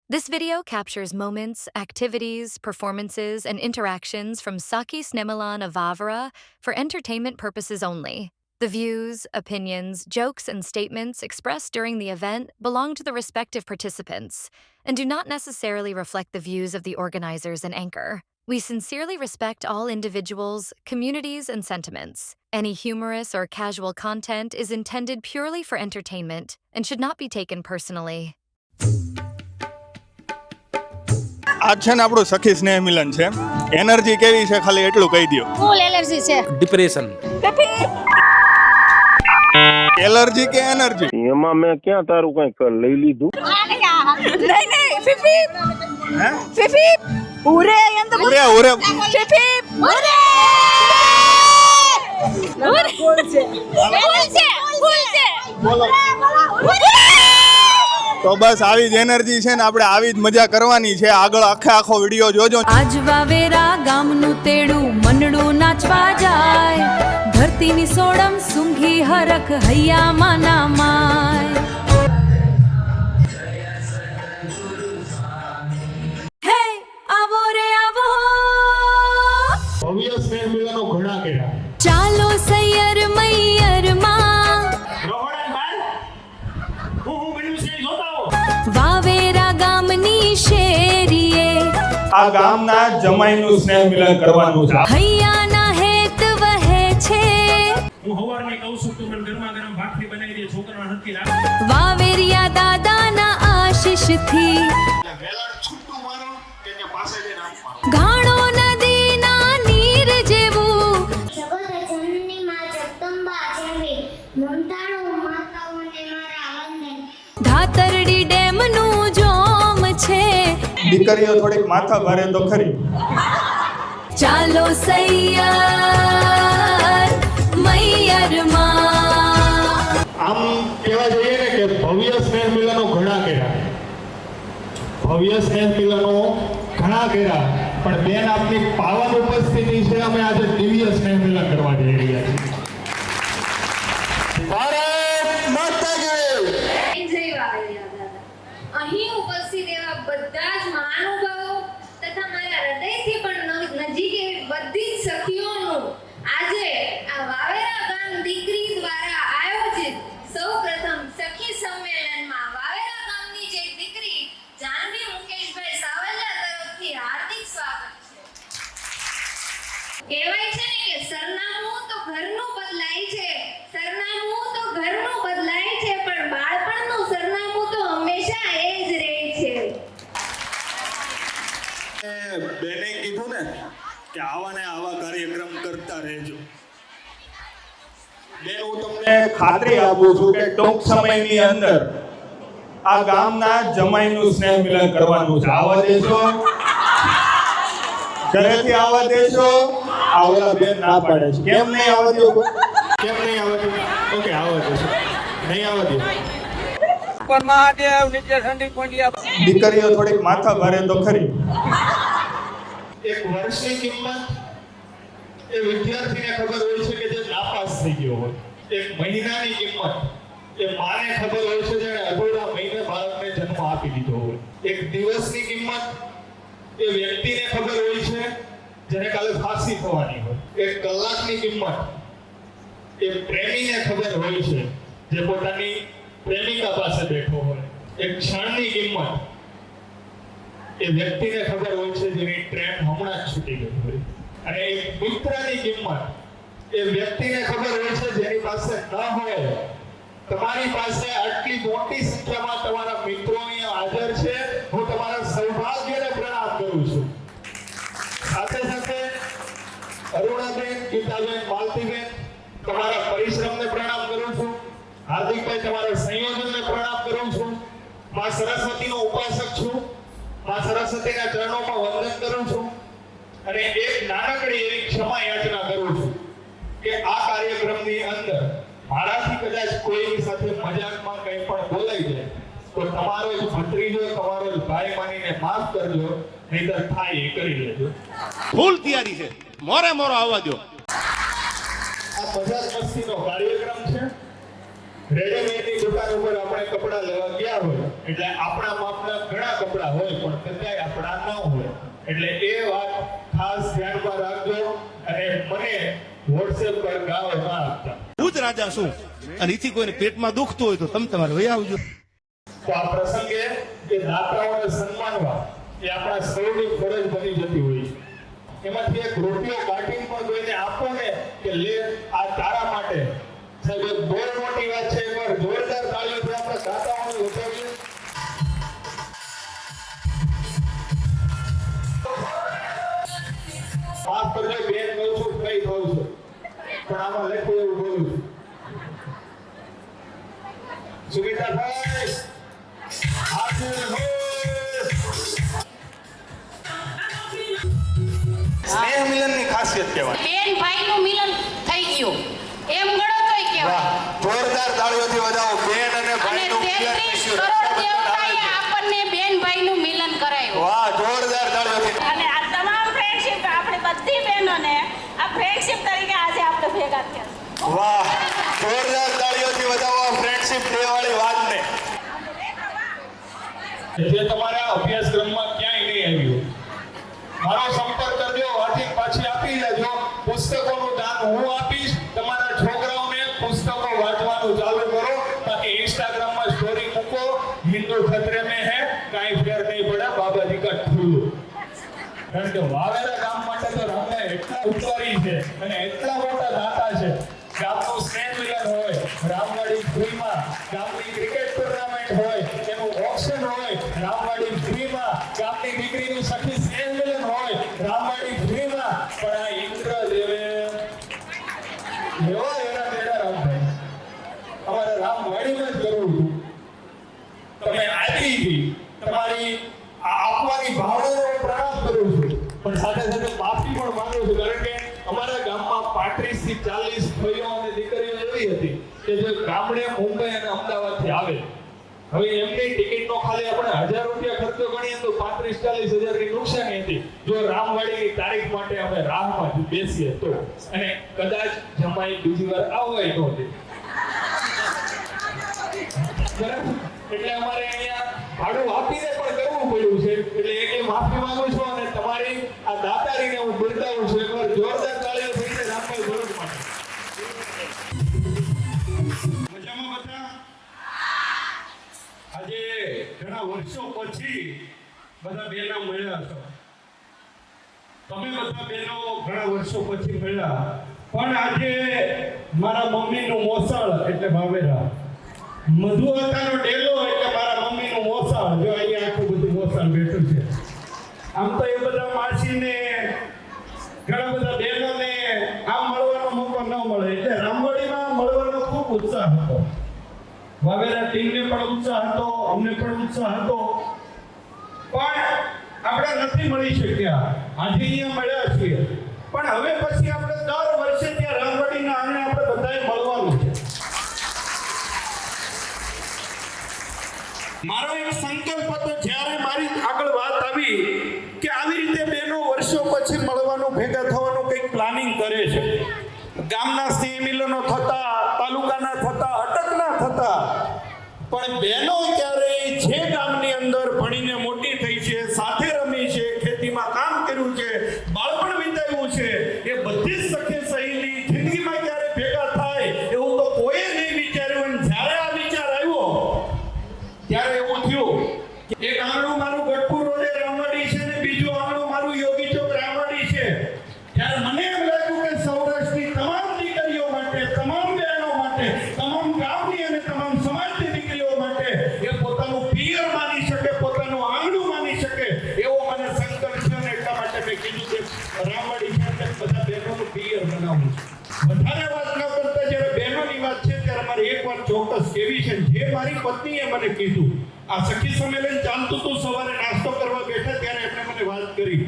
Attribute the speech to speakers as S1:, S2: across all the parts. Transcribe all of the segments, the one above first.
S1: This video captures moments, activities, performances, and interactions from Sakis Nemelan of Vavra for entertainment purposes only. The views, opinions, jokes, and statements expressed during the event belong to the respective participants and do not necessarily reflect the views of the organizers and anchor. We sincerely respect all individuals, communities, and sentiments. Any humorous or casual content is intended purely for entertainment and should not be taken personally.
S2: આજ છે ને આપણું સખી સ્નેહ મિલન છે. Energy કેવી છે ખાલી એટલું કહી દો.
S3: ફૂલ એલર્જી છે.
S4: ડિપ્રેશન.
S2: એલર્જી કે એનર્જી?
S5: એમાં મેં ક્યાં તારું કઈ લઈ લીધું?
S3: નહીં ફીફી
S2: હે
S3: ફીફી ઉરે એમ તો
S2: ઉરે ઉરે
S3: ફીફી ઉરે ફૂલ છે
S2: બોલો. તો બસ આવી જ એનર્જી છે ને આપણે આવી જ મજા કરવાની છે. આગળ આખો વિડીયો જોજો.
S6: આજ વાવેરા ગામનું તેડું મનડું નાચવા જાય, ધરતીની સોડમ સૂંઘી હરખ હૈયામાં ના માય. હે આવો રે આવો,
S5: ભવ્ય સ્નેહ મિલનો ઘણા કર્યા.
S6: ચાલો સૈયર મૈયરમાં વાવેરા ગામની શેરીએ
S2: આ ગામના જમાઈનું સ્નેહ મિલન કરવાનું છે.
S6: હૈયાના હેત વહે છે.
S7: હું હવારને કહું છું કે મને ગરમા ગરમ ભાખરી બનાવી દે, છોકરાને હરકી રાખ.
S6: વાવેરિયા દાદાના આશીષથી ઘાણો નદીના નીર જેવું
S8: જગતજનની માં જગદંબા જેવી મમતાળુ માતાઓને મારા વંદન.
S6: ધાતરડી ડેમનું જોમ છે.
S2: દીકરીઓ થોડીક માથા ભારે તો ખરી.
S6: ચાલો સૈયર મૈયરમાં.
S5: આમ કહેવા જઈએ ને કે ભવ્ય સ્નેહ મિલનો ઘણા કર્યા. ભવ્ય સ્નેહ મિલનો ઘણા કર્યા, પણ બેન આપની પાવન ઉપસ્થિતિ છે. અમે આજે દિવ્ય સ્નેહ મિલન કરવા જઈ રહ્યા છીએ. ભારત માતા કી
S9: જય વાવેરિયા દાદા. અહીં ઉપસ્થિત એવા બધા જ મહાનુભાવો તથા મારા હૃદયથી પણ નજીક એવી બધી જ સખીઓનું આજે આ વાવેરા ગામ દીકરી દ્વારા આયોજિત સૌપ્રથમ સખી સંમેલનમાં વાવેરા ગામની જે દીકરી જાનવી મુકેશભાઈ સાવલિયા તરફથી હાર્દિક સ્વાગત છે. કહેવાય છે ને કે સરનામું તો ઘરનું બદલાય છે, સરનામું તો ઘરનું બદલાય છે, પણ બાળપણનું સરનામું તો હંમેશા એ જ રહે છે.
S2: બેને કીધું ને કે આવા ને આવા કાર્યક્રમ કરતા રહેજો. બેન હું તમને ખાતરી આપું છું કે ટૂંક સમયની અંદર આ ગામના જમાઈનું સ્નેહ મિલન કરવાનું છે. આવવા દેશો? ઘરેથી આવવા દેશો? આવલા બેન ના પાડે છે. કેમ નહીં આવવા દો?
S5: કેમ નહીં આવવા દો? ઓકે, આવવા દેશો. નહીં આવવા દો.
S4: પર મહાદેવ નીચે ઠંડી પોંડિયા.
S2: દીકરીઓ થોડીક માથા ભારે તો ખરી.
S5: એક વર્ષની કિંમત એ વિદ્યાર્થીને ખબર હોય છે કે જે નાપાસ થઈ ગયો હોય. એક મહિનાની કિંમત એ માને ખબર હોય છે જેણે અધૂરા મહિને બાળકને જન્મ આપી દીધો હોય. એક દિવસની કિંમત એ વ્યક્તિને ખબર હોય છે જેને કાલે ફાંસી થવાની હોય. એક કલાકની કિંમત એ પ્રેમીને ખબર હોય છે જે પોતાની પ્રેમિકા પાસે બેઠો હોય. એક ક્ષણની કિંમત એ વ્યક્તિને ખબર હોય છે જેની ટ્રેન હમણાં જ છૂટી ગઈ હોય. અને એક મિત્રની કિંમત એ વ્યક્તિને ખબર હોય છે જેની પાસે ન હોય. તમારી પાસે આટલી મોટી સંખ્યામાં તમારા મિત્રો અહીંયા હાજર છે. હું તમારા સૌભાગ્યને પ્રણામ કરું છું. સાથે સાથે અરુણાબેન, ગીતાબેન, માલતીબેન, તમારા પરિશ્રમને પ્રણામ કરું છું. હાર્દિકભાઈ, તમારા સંયોજનને પ્રણામ કરું છું. માં સરસ્વતીનો ઉપાસક છું. માં સરસ્વતીના ચરણોમાં વંદન કરું છું. અને એક નાનકડી એવી ક્ષમા યાચના કરું છું કે આ કાર્યક્રમની અંદર મારાથી કદાચ કોઈની સાથે મજાકમાં કંઈ પણ બોલાઈ જાય તો તમારો જ ભત્રીજો, તમારો જ ભાઈ માનીને માફ કરજો, નહીંતર થાય એ કરી લેજો.
S4: ફૂલ તૈયારી છે, મોરે મોરો આવવા દો.
S5: આ મજાક મસ્તીનો કાર્યક્રમ છે. રેડીમેડની દુકાન ઉપર આપણે કપડાં લેવા ગયા હોય એટલે આપણા માપના ઘણા કપડાં હોય પણ કદાચ આપણા ન હોય. એટલે એ વાત ખાસ ધ્યાનમાં રાખજો અને મને WhatsApp પર ગાળો ના આપતા.
S10: હું જ રાજા છું અને એથી કોઈને પેટમાં દુખતું હોય તો તમે તમારે વહી આવજો.
S5: તો આ પ્રસંગે એ દાતાઓને સન્માનવા એ આપણા સૌની ફરજ બની જતી હોય છે. એમાંથી એક રૂપિયો કાઢીને પણ કોઈને આપો ને કે લે આ તારા માટે. સાહેબ એક બહુ મોટી વાત છે. એકવાર જોરદાર તાળીઓથી આપણે દાતાઓને વધાવીએ. માફ કરજો બેન કહું છું કઈ કહું છું પણ આમાં લખું એવું બોલું છું. સુમિત્રાભાઈ હાજર હો. સ્નેહ મિલનની ખાસિયત કહેવાય.
S3: બેન ભાઈનું મિલન થઈ ગયું એમ ગણો તોય કહેવાય.
S5: જોરદાર તાળીઓથી વધાવો. બેન અને
S3: અને
S5: ભાઈનું મિલન
S3: 33
S5: થઈ ગયું.
S3: કરોડ દેવતાએ આપણને બેન ભાઈનું મિલન કરાયું.
S5: વાહ જોરદાર તાળીઓથી.
S3: અને આ તમામ ફ્રેન્ડશિપ આપણે બધી બહેનોને આ ફ્રેન્ડશિપ તરીકે આજે આપણે ભેગા થયા.
S5: વાહ જોરદાર તાળીઓથી વધાવો આ ફ્રેન્ડશિપ ડે વાળી વાતને. જે તમારા અભ્યાસક્રમમાં ક્યાંય નહીં આવ્યું મારો સંપર્ક કરજો. વાંચી પાછી આપી દેજો. પુસ્તકોનું દાન હું આપીશ. તમારા છોકરાઓને પુસ્તકો વાંચવાનું ચાલુ કરો. બાકી ઇન્સ્ટાગ્રામમાં સ્ટોરી મૂકો હિન્દુ ખતરે में है કાંઈ ફેર નહીં પડે બાબાજી કા ઠુલ્લુ. કારણ કે વાવેરા ગામ માટે તો રામના એટલા ઉતારી છે અને એટલા મોટા દાતા છે. ગામનું સ્નેહ મિલન હોય, રામવાડી ફ્રીમાં ગામની ક્રિકેટ ટુર્નામેન્ટ હોય, એનું ઓક્શન હોય, રામવાડી ફ્રીમાં ગામની દીકરીનું સખી સ્નેહ મિલન હોય, રામવાડી ફ્રીમાં. પણ આ ઇન્દ્રદેવે એવા એના તેડા રામભાઈ અમારે રામવાડીમાં જ કરવું હતું. તમે આપી હતી તમારી આપવાની ભાવનાનો પ્રણામ કરું છું પણ સાથે સાથે માફી પણ માંગુ છું. કારણ કે અમારા ગામમાં 35 થી 40 ભાઈઓ અને દીકરીઓ એવી હતી કે જે ગામડે મુંબઈ અને અમદાવાદથી આવે. હવે એમની ટિકિટનો ખાલી આપણે 1000 રૂપિયા ખર્ચો ગણીએ તો 35-40 હજારની નુકસાની હતી. જો રામવાડીની તારીખ માટે અમે રાહમાં બેસીએ તો અને કદાચ જમાઈ બીજી વાર આવવાય નહોતી. બરાબર. એટલે અમારે અહીંયા ભાડું આપીને પણ કરવું પડ્યું છે. એટલે એ માફી માંગુ છું અને તમારી આ દાતારીને હું બિરદાવું છું. એકવાર જોરદાર તાળીઓ થઈ છે રામભાઈ ભરત માટે. મજામાં બધા? આજે ઘણા વર્ષો પછી બધા બહેનો મળ્યા છો. તમે બધા બહેનો ઘણા વર્ષો પછી મળ્યા પણ આજે મારા મમ્મીનું મોસાળ એટલે વાવેરા, મધુવતાનો ડેલો એટલે મારા મમ્મીનું મોસાળ. જો અહીંયા આખું બધું મોસાળ બેઠું છે. આમ તો એ બધા માસીને ઘણા બધા બહેનોને આમ મળવાનો મોકો ન મળે એટલે રામવાડીમાં મળવાનો ખૂબ ઉત્સાહ હતો. વાવેરા ટીમને પણ ઉત્સાહ હતો, અમને પણ ઉત્સાહ હતો પણ આપણે નથી મળી શક્યા. આજે અહીંયા મળ્યા છીએ પણ હવે પછી આપણે દર વર્ષે ત્યાં રામવાડીના આંગણે આપણે બધાએ મળવાનું છે. મારો એક સંકલ્પ હતો જ્યારે મારી આગળ વાત આવી કે આવી રીતે બહેનો વર્ષો પછી મળવાનું ભેગા થવાનું કંઈક પ્લાનિંગ કરે છે. ગામના સ્નેહ મિલનો થતા, તાલુકાના થતા, અટકના થતા પણ બહેનો ક્યારેય જે ગામની અંદર ભણીને મોટી થઈ છે, સાથે રમી છે, ખેતીમાં કામ કર્યું છે, બાળપણ વિતાવ્યું છે એ બધી જ સખી સહેલી જિંદગીમાં ક્યારે ભેગા થાય એવું તો કોઈએ નહીં વિચાર્યું. અને જ્યારે આ વિચાર આવ્યો ત્યારે એવું થયું કે એક આંગણું મારું ગઢપુર રોડે રામવાડી છે ને બીજું આંગણું મારું યોગી ચોક રામવાડી છે. ત્યારે મને એમ લાગ્યું કે સૌરાષ્ટ્રની તમામ દીકરીઓ માટે, તમામ બહેનો માટે, તમામ ગામની અને તમામ સમાજની દીકરીઓ માટે એ પોતાનું પિયર માની શકે, પોતાનું આંગણું માની શકે એવો મને સંકલ્પ છે. અને એટલા માટે મેં કીધું કે રામવાડી છે એટલે બધા બહેનોનું પિયર બનાવવું છે. વધારે વાત ન કરતા જ્યારે બહેનોની વાત છે ત્યારે મારે એક વાત ચોક્કસ કહેવી છે. જે મારી પત્નીએ મને કીધું, આ સખી સંમેલન ચાલતું હતું, સવારે નાસ્તો કરવા બેઠા ત્યારે એમણે મને વાત કરી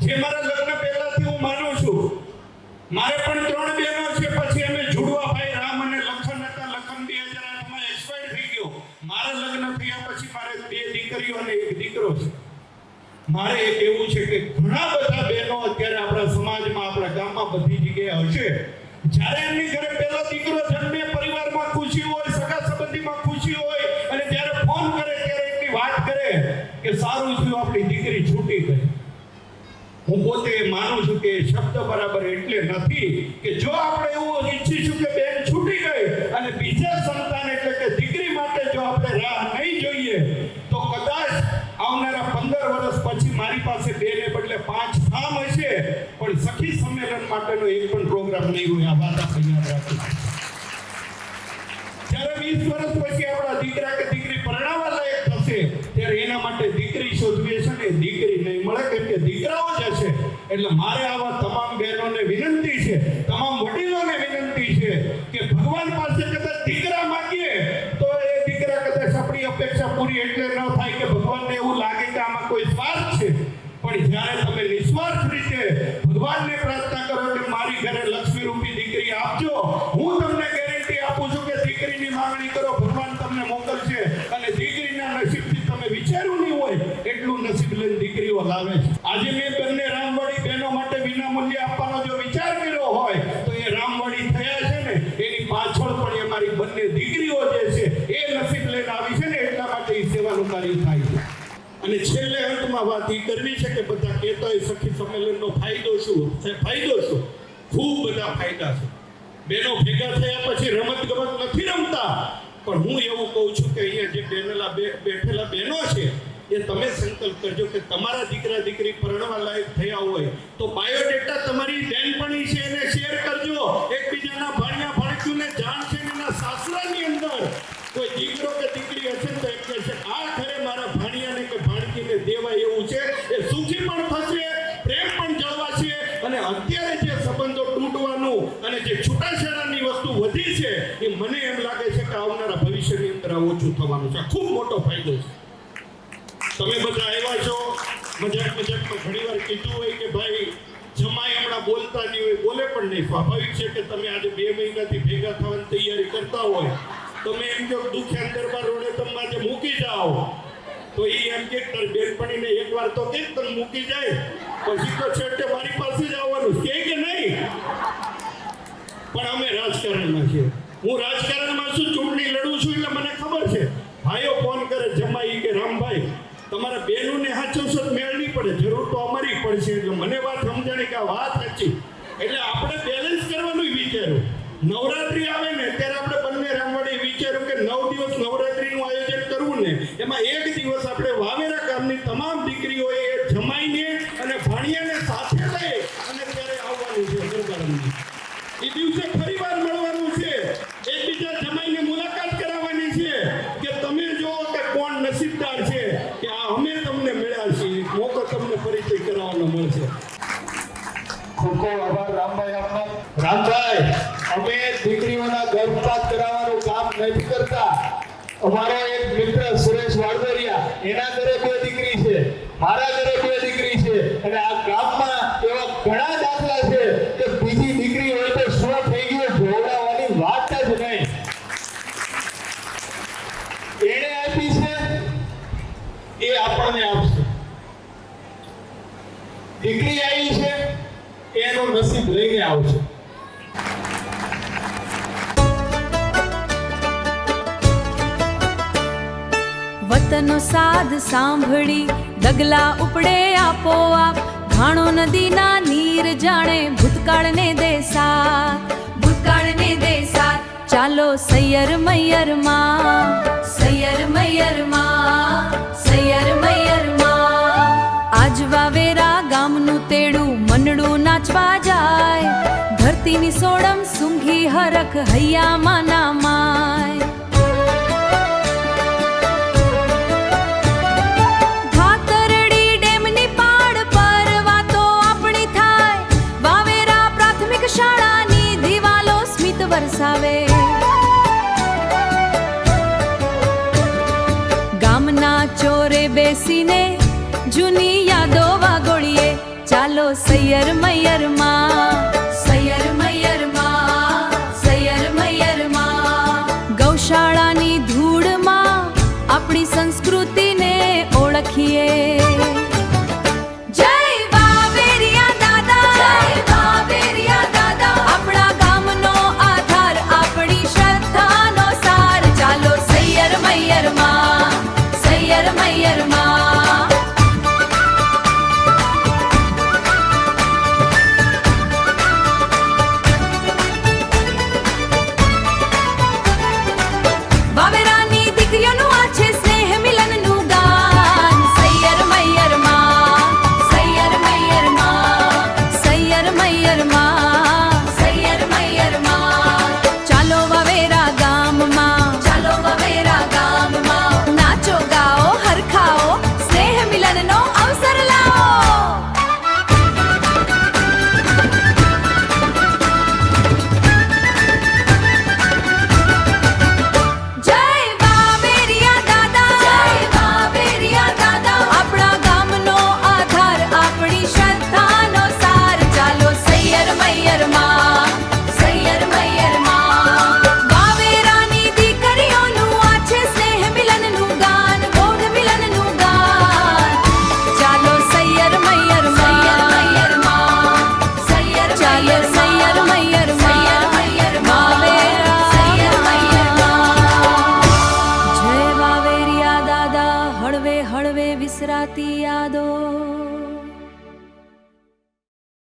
S5: જે મારા લગ્ન પહેલાથી હું માનું છું. મારે પણ 3 બહેનો છે. પછી અમે જુડવા ભાઈ રામ અને લખન હતા. લખન 2008માં એક્સપાયર થઈ ગયો. મારા લગ્ન થયા પછી મારે 2 દીકરીઓ અને 1 દીકરો છે. મારે એ કહેવું છે કે ઘણા બધા બહેનો અત્યારે આપણા સમાજમાં, આપણા ગામમાં બધી જગ્યાએ હશે. જ્યારે એમની ઘરે પહેલો દીકરો જન્મે, પરિવારમાં ખુશી હોય, સગા આપણી દીકરી છૂટી ગઈ, હું પોતે માનું છું કે શબ્દ બરાબર એટલે નથી કે જો આપણે એવું ઈચ્છીશું કે બેન છૂટી ગઈ અને બીજા સંતાન એટલે કે દીકરી માટે જો આપણે રાહ નહીં જોઈએ તો કદાચ આવનારા 15 વર્ષ પછી મારી પાસે 2 ને બદલે 5 ફાર્મ હશે, પણ સખી સંમેલન માટેનો એક પણ પ્રોગ્રામ નહીં હોય. આ વાત આપણે યાદ રાખીશું. જ્યારે 20 વર્ષ પછી આપણા દીકરા કે દીકરી પરણાવવા લાયક થશે ત્યારે એના માટે દીકરી શોધવી છે ને દીકરી નહીં મળે, કેમ કે દીકરાઓ જ હશે. એટલે મારે આવા તમામ બહેનોને વિનંતી છે, તમામ વડીલોને વિનંતી છે કે ભગવાન પાસે કદાચ દીકરા માંગીએ તો એ દીકરા કદાચ આપણી અપેક્ષા પૂરી એટલે ન થાય કે ભગવાનને એવું લાગે કે આમાં કોઈ સ્વાર્થ છે, પણ જ્યારે તમે નિસ્વાર્થ રીતે ભગવાનને પ્રાર્થના કરો કે મારી ઘરે લક્ષ્મી રૂપી દીકરી આપજો, હું તમને ગેરંટી આપું છું કે દીકરીની માંગણી કરો, ભગવાન તમને મોકલશે અને દીકરીના નસીબથી તમે વિચાર્યું નહીં હોય એટલું નસીબ લઈને દીકરીઓ લાવે છે. આજે મેં બંને રામવાડી બહેનો માટે વિનામૂલ્યે આપવાનો જો વિચાર કર્યો હોય તો એ રામવાડી થયા છે ને એની પાછળ પણ એ મારી બંને દીકરીઓ જે છે એ નસીબ લઈને આવી છે ને એટલા માટે એ સેવાનું કાર્ય થાય છે. અને છેલ્લે અંતમાં વાત એ કરવી છે કે બધા કહેતા હોય સખી સંમેલનનો ફાયદો શું છે, ફાયદો શું? ખૂબ બધા ફાયદા છે. બહેનો ભેગા થયા પછી રમત ગમત નથી રમતા, પણ હું એવું કહું છું કે અહીંયા જે બેઠેલા બહેનો છે એ તમે સંકલ્પ કરજો કે તમારા દીકરા દીકરી પરણવા લાયક થયા હોય તો બાયોડેટા તમારી બહેનપણી છે એને શેર કરજો, એકબીજાના ભાણિયા ભાણકીઓને જાણશે. એના સાસરાની અંદર કોઈ દીકરો કે દીકરી હશે તો એમ કહેશે આ ઘરે મારા ભાણિયાને કે ભાણકીને દેવાય એવું છે, એ સુખી પણ થશે, પ્રેમ પણ જળવાશે. અને અત્યારે જે સંબંધો તૂટવાનું અને જે છૂટાછેડાની વસ્તુ વધી છે એ મને એમ લાગે છે કે આવનારા ભવિષ્યની અંદર આ ઓછું થવાનું છે. ખૂબ મોટો ફાયદો છે. તમે બધા આવ્યા છો, મજાકમાં ઘણીવાર કીધું હોય કે ભાઈ જમાઈ હમણાં બોલતા નહીં હોય, બોલે પણ નહીં. સ્વાભાવિક છે કે તમે આજે 2 મહિનાથી ભેગા થવાની તૈયારી કરતા હોય, તમે એમ કહો દુખ્યા દરબાર રોડે તમે આજે મૂકી જાઓ તો એ એમ કે બેનપણીને એકવાર તો કે તમે મૂકી જાય પછી તો છેવટે મારી પાસે જ આવવાનું કે નહીં. પણ અમે રાજકારણમાં છીએ, હું રાજકારણમાં છું, ચૂંટણી લડું છું એટલે મને ખબર છે. ભાઈઓ ફોન કરે જમાઈ કે રામભાઈ તમારા બહેનોને સાચવશો મેળ નહીં પડે, જરૂર તો અમારી પડશે. એટલે મને વાત સમજાણી કે આ વાત સાચી. એટલે આપણે બેલેન્સ કરવાનું વિચાર્યું. નવરાત્રી આવે ને ત્યારે આપણે બંને રામવાડી વિચાર્યું કે 9 દિવસ નવરાત્રીનું આયોજન કરવું ને એમાં 1 દિવસ આપણે વાવેરા ગામની તમામ દીકરીઓએ જમાઈને અને ભાણિયાને સાથે લઈ અને ત્યારે આવવાનું છે ગરબાની. એ દિવસે ફરીવાર મળવાનું છે, એકબીજા જમાઈને મુલાકાત કરાવવાની છે કે તમે જો કે કોણ નસીબદાર છે કે આ અમે તમને મળ્યા છીએ, મોકો તમને પરિચય કરાવવાનો મળશે. ખૂબ ખૂબ આભાર રામભાઈ આપનો. રામભાઈ, અમે દીકરીઓના ગર્ભપાત કરાવવાનું કામ નથી કરતા. અમારો એક મિત્ર સુરેશ વાડદરિયા, એના ઘરે 2 દીકરી છે, મારા ઘરે 2 દીકરી છે, અને આ ગામમાં એવા ઘણા દાખલા છે કે બીજી દીકરી હોય તો શું થઈ ગયું જોડાવાની વાત જ નહીં. એને આપી છે એ આપણને આપશે. દીકરી આવી છે એનું નસીબ લઈને આવશે.
S6: વતનો સાદ સાંભળી ડગલા ઉપડે આપોઆપ, ઘાણો નદીના નીર જાણે ભૂતકાળને દે સાથ, ભૂતકાળને દે સાથ. ચાલો સૈયર મૈયર માં, સૈયર મૈયર માં, સૈયર મૈયર માં. આજ વાવેરા ગામનું તેડું મનડું નાચવા જાય, ધરતીની સોડમ સૂંઘી હરખ હૈયામાં ના માય. ધાતરડી ડેમની પાડ પર વાતો આપણી થાય, વાવેરા પ્રાથમિક શાળાની દિવાલો સ્મિત વરસાવે. ગામના ચોરે બેસીને જૂની યાદો વાગોળીએ, ચાલો સૈયર મૈયર માં, સૈયર મૈયર માં, સૈયર મૈયર માં. ગૌશાળાની ધૂળમાં આપણી સંસ્કૃતિને ઓળખીએ. જય વાવેરિયા દાદા, જય વાવેરિયા દાદા. આપણા ગામનો આધાર, આપણી શ્રદ્ધાનો સાર. ચાલો સૈયર મૈયર માં, સૈયર મૈયર માં. હળવે વિસરાતી યાદો.